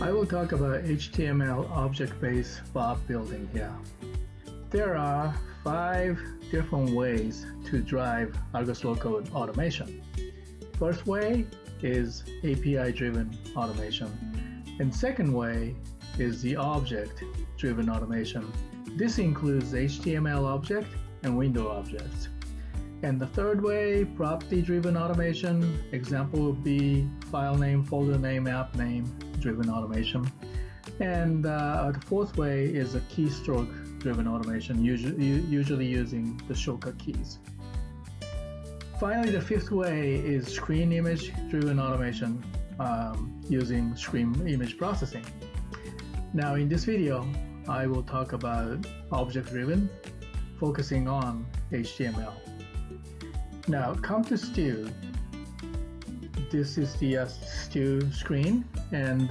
I will talk about HTML object-based bot building here. There are 5 different ways to drive ARGOS low-code automation. First way is API-driven automation, and second way is the object-driven automation. This includes HTML object and window objects. And the third way, property-driven automation. Example would be file name, folder name, app name driven automation. And the fourth way is a keystroke-driven automation, usually using the shortcut keys. Finally, the fifth way is screen image-driven automation using screen image processing. Now, in this video, I will talk about object-driven, focusing on HTML. Now, come to Stew. This is the Stew screen, and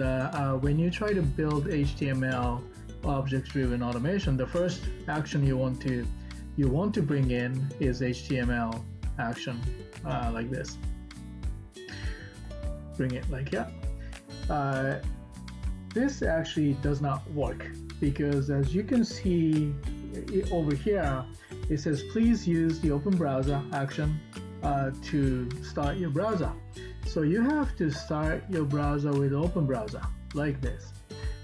when you try to build HTML object-driven automation, the first action you want to bring in is HTML action, like this. Bring it like that. This actually does not work because, as you can see over here, it says please use the open browser action to start your browser. So you have to start your browser with open browser like this.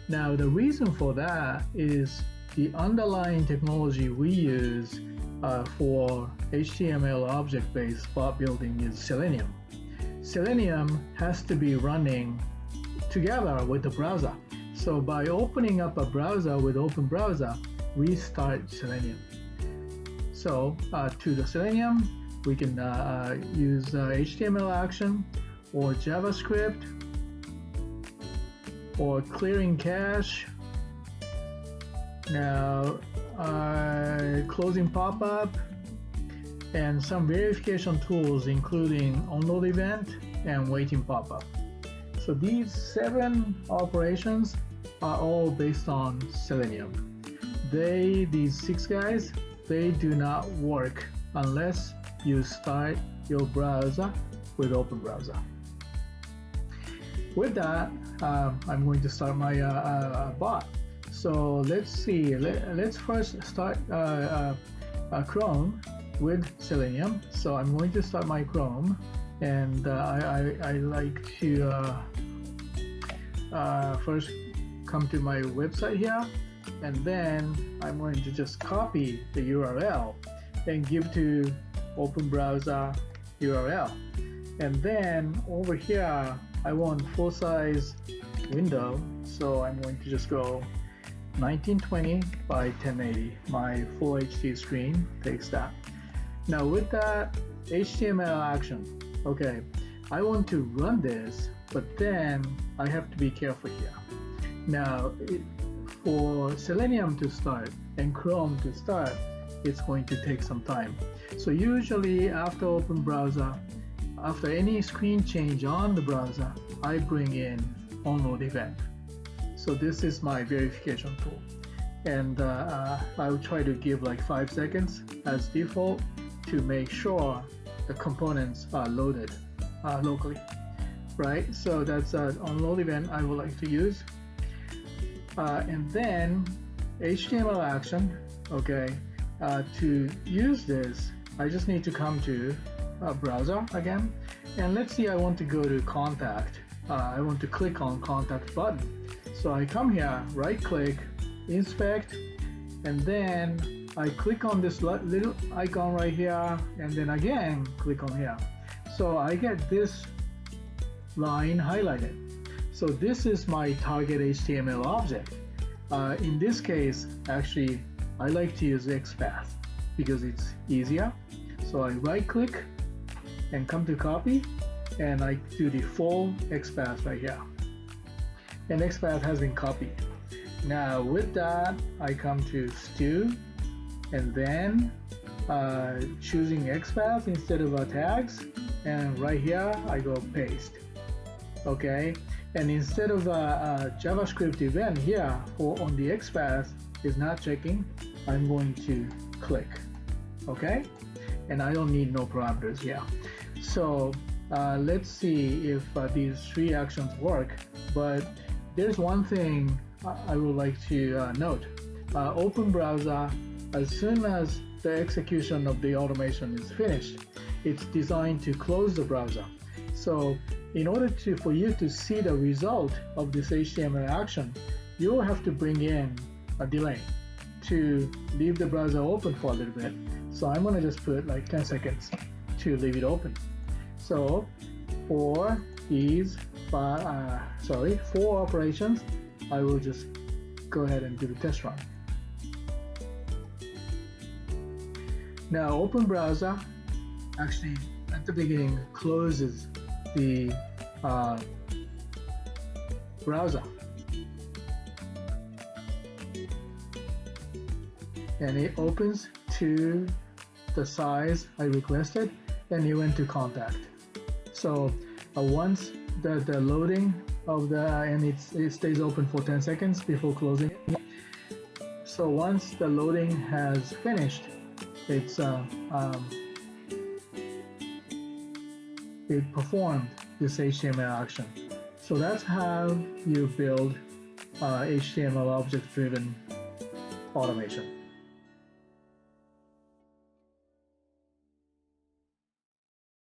Now the reason for that is the underlying technology we use for HTML object-based bot building is Selenium. Selenium has to be running together with the browser. So by opening up a browser with open browser, we start Selenium. So to the Selenium, we can use HTML action or JavaScript or clearing cache. Now closing pop-up and some verification tools including onload event and waiting pop-up. So these 7 operations are all based on Selenium. These 6 guys, they do not work unless you start your browser with open browser. With that, I'm going to start my bot. So let's see. Let's first start Chrome with Selenium. So I'm going to start my Chrome, and I like to first come to my website here, and then I'm going to just copy the URL and give to open browser URL. And then over here, I want full size window, so I'm going to just go 1920 by 1080. My full HD screen takes that. Now with that, HTML action. Okay, I want to run this, but then I have to be careful here. Now, for Selenium to start and Chrome to start, it's going to take some time. So usually after open browser, after any screen change on the browser, I bring in onload event. So this is my verification tool. And I'll try to give like 5 seconds as default to make sure the components are loaded locally, right? So that's an onload event I would like to use. And then HTML action, okay. To use this, I just need to come to browser again, and let's see, I want to go to contact. I want to click on contact button. So I come here, right click, inspect, and then I click on this little icon right here, and then again click on here. So I get this line highlighted. So this is my target HTML object. In this case, actually, I like to use XPath because it's easier. So I right click and come to copy, and I do the full XPath right here. And XPath has been copied. Now with that, I come to Stew, and then choosing XPath instead of tags, and right here I go paste. Okay, and instead of a JavaScript event here on the XPath is not checking, I'm going to click. Okay, and I don't need no parameters here. So let's see if these 3 actions work. But there's one thing I would like to note. Open browser, as soon as the execution of the automation is finished, it's designed to close the browser. So in order for you to see the result of this HTML action, you will have to bring in a delay to leave the browser open for a little bit. So I'm going to just put like 10 seconds to leave it open. So for these 4 operations, I will just go ahead and do the test run. Now open browser actually at the beginning closes the browser, and it opens to the size I requested and you went to contact. So once the loading of and it stays open for 10 seconds before closing. So once the loading has finished, it performed this HTML action. So that's how you build HTML object-driven automation.